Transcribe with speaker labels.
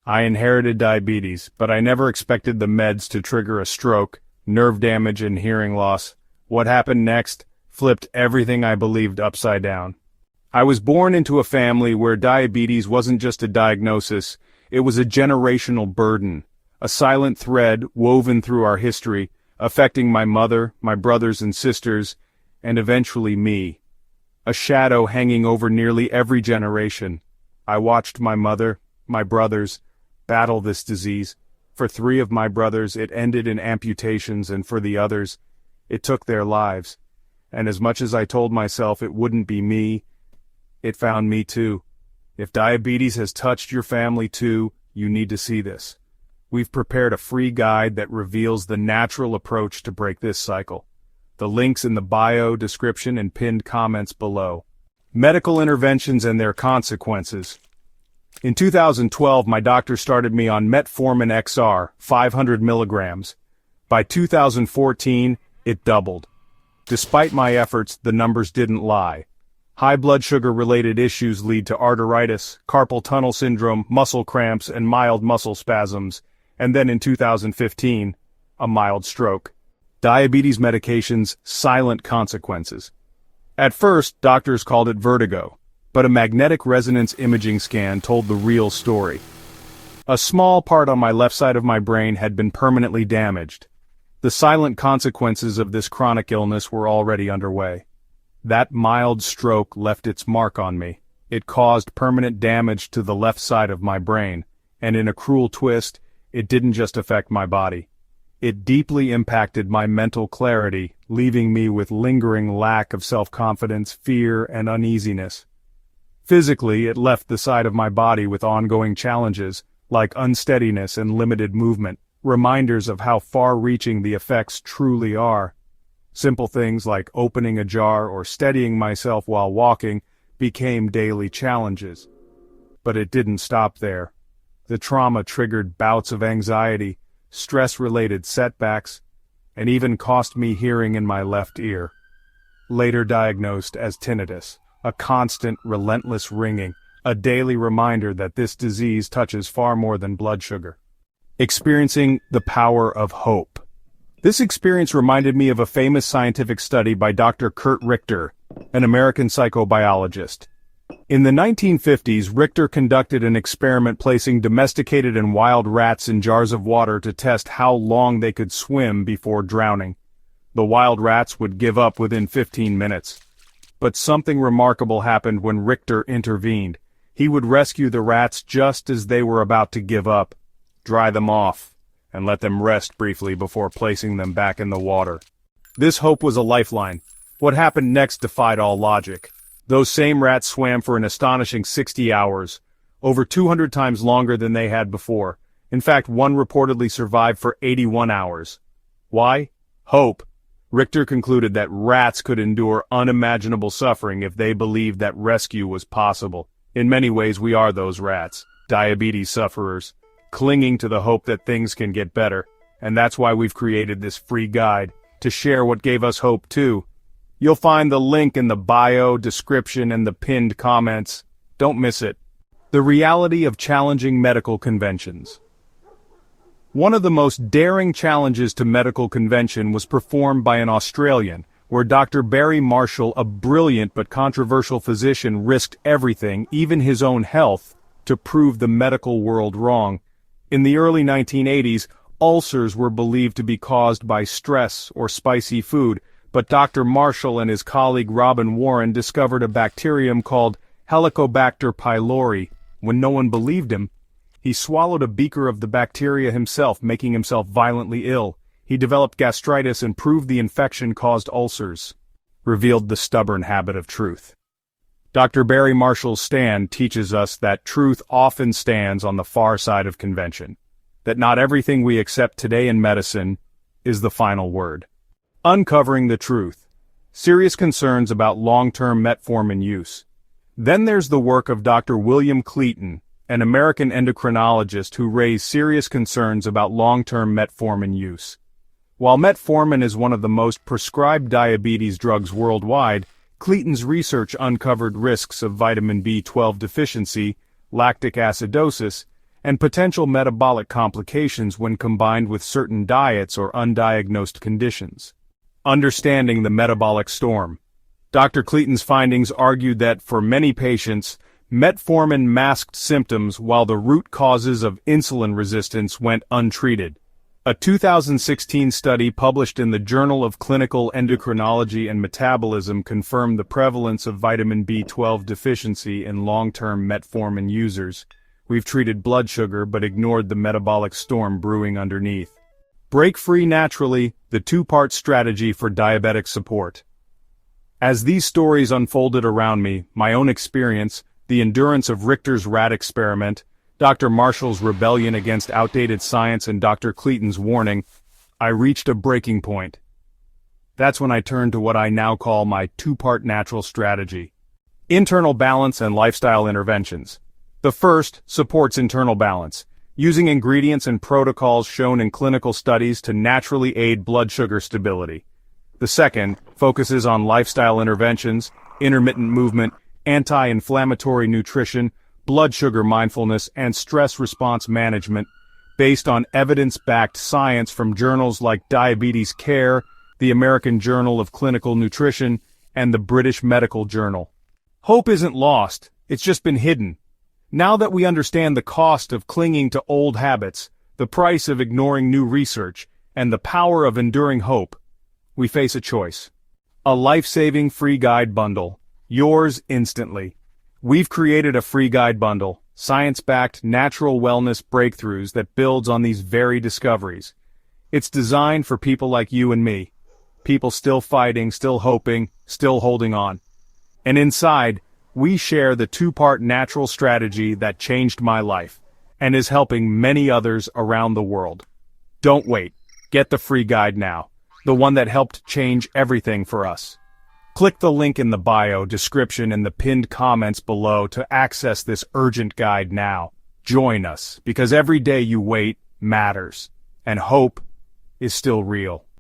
Speaker 1: I inherited diabetes, but I never expected the meds to trigger a stroke, nerve damage, and hearing loss. What happened next flipped everything I believed upside down. I was born into a family where diabetes wasn't just a diagnosis, it was a generational burden, a silent thread woven through our history, affecting my mother, my brothers and sisters, and eventually me. A shadow hanging over nearly every generation. I watched my mother, my brothers, battle this disease. For 3 of my brothers, it ended in amputations, and for the others, it took their lives. And as much as I told myself it wouldn't be me, it found me too. If diabetes has touched your family too, you need to see this. We've prepared a free guide that reveals the natural approach to break this cycle. The links in the bio, description, and pinned comments below. Medical interventions and their consequences. In 2012, my doctor started me on metformin XR, 500 milligrams. By 2014, it doubled. Despite my efforts, the numbers didn't lie. High blood sugar-related issues lead to arteritis, carpal tunnel syndrome, muscle cramps, and mild muscle spasms, and then in 2015, a mild stroke. Diabetes medication's silent consequences. At first, doctors called it vertigo, but a magnetic resonance imaging scan told the real story. A small part on my left side of my brain had been permanently damaged. The silent consequences of this chronic illness were already underway. That mild stroke left its mark on me. It caused permanent damage to the left side of my brain, and in a cruel twist, it didn't just affect my body. It deeply impacted my mental clarity, leaving me with lingering lack of self-confidence, fear, and uneasiness. Physically, it left the side of my body with ongoing challenges, like unsteadiness and limited movement, reminders of how far-reaching the effects truly are. Simple things like opening a jar or steadying myself while walking became daily challenges. But it didn't stop there. The trauma triggered bouts of anxiety, stress-related setbacks, and even cost me hearing in my left ear. Later diagnosed as tinnitus, a constant, relentless ringing, a daily reminder that this disease touches far more than blood sugar. Experiencing the power of hope. This experience reminded me of a famous scientific study by Dr. Kurt Richter, an American psychobiologist. In the 1950s, Richter conducted an experiment placing domesticated and wild rats in jars of water to test how long they could swim before drowning. The wild rats would give up within 15 minutes. But something remarkable happened when Richter intervened. He would rescue the rats just as they were about to give up, dry them off, and let them rest briefly before placing them back in the water. This hope was a lifeline. What happened next defied all logic. Those same rats swam for an astonishing 60 hours, over 200 times longer than they had before. In fact, one reportedly survived for 81 hours. Why? Hope. Richter concluded that rats could endure unimaginable suffering if they believed that rescue was possible. In many ways, we are those rats, diabetes sufferers, clinging to the hope that things can get better. And that's why we've created this free guide, to share what gave us hope too. You'll find the link in the bio, description, and the pinned comments. Don't miss it. The reality of challenging medical conventions. One of the most daring challenges to medical convention was performed by an Australian, where Dr. Barry Marshall, a brilliant but controversial physician, risked everything, even his own health, to prove the medical world wrong. In the early 1980s, ulcers were believed to be caused by stress or spicy food, but Dr. Marshall and his colleague Robin Warren discovered a bacterium called Helicobacter pylori. When no one believed him, he swallowed a beaker of the bacteria himself, making himself violently ill. He developed gastritis and proved the infection caused ulcers. Revealed the stubborn habit of truth. Dr. Barry Marshall's stand teaches us that truth often stands on the far side of convention. That not everything we accept today in medicine is the final word. Uncovering the truth. Serious concerns about long-term metformin use. Then there's the work of Dr. William Cleaton, an American endocrinologist who raised serious concerns about long-term metformin use. While metformin is one of the most prescribed diabetes drugs worldwide, Cleaton's research uncovered risks of vitamin B12 deficiency, lactic acidosis, and potential metabolic complications when combined with certain diets or undiagnosed conditions. Understanding the metabolic storm. Dr. Clayton's findings argued that for many patients, metformin masked symptoms while the root causes of insulin resistance went untreated. A 2016 study published in the Journal of Clinical Endocrinology and Metabolism confirmed the prevalence of vitamin B12 deficiency in long-term metformin users. We've treated blood sugar but ignored the metabolic storm brewing underneath. Break free naturally, the two-part strategy for diabetic support. As these stories unfolded around me, my own experience, the endurance of Richter's rat experiment, Dr. Marshall's rebellion against outdated science, and Dr. Clayton's warning, I reached a breaking point. That's when I turned to what I now call my two-part natural strategy. Internal balance and lifestyle interventions. The first supports internal balance, using ingredients and protocols shown in clinical studies to naturally aid blood sugar stability. The second focuses on lifestyle interventions, intermittent movement, anti-inflammatory nutrition, blood sugar mindfulness, and stress response management, based on evidence-backed science from journals like Diabetes Care, the American Journal of Clinical Nutrition, and the British Medical Journal. Hope isn't lost, it's just been hidden. Now that we understand the cost of clinging to old habits, the price of ignoring new research, and the power of enduring hope, we face a choice. A life-saving free guide bundle. Yours instantly. We've created a free guide bundle, science-backed natural wellness breakthroughs that builds on these very discoveries. It's designed for people like you and me. People still fighting, still hoping, still holding on. And inside, we share the two-part natural strategy that changed my life, and is helping many others around the world. Don't wait. Get the free guide now. The one that helped change everything for us. Click the link in the bio, description, and the pinned comments below to access this urgent guide now. Join us, because every day you wait matters, and hope is still real.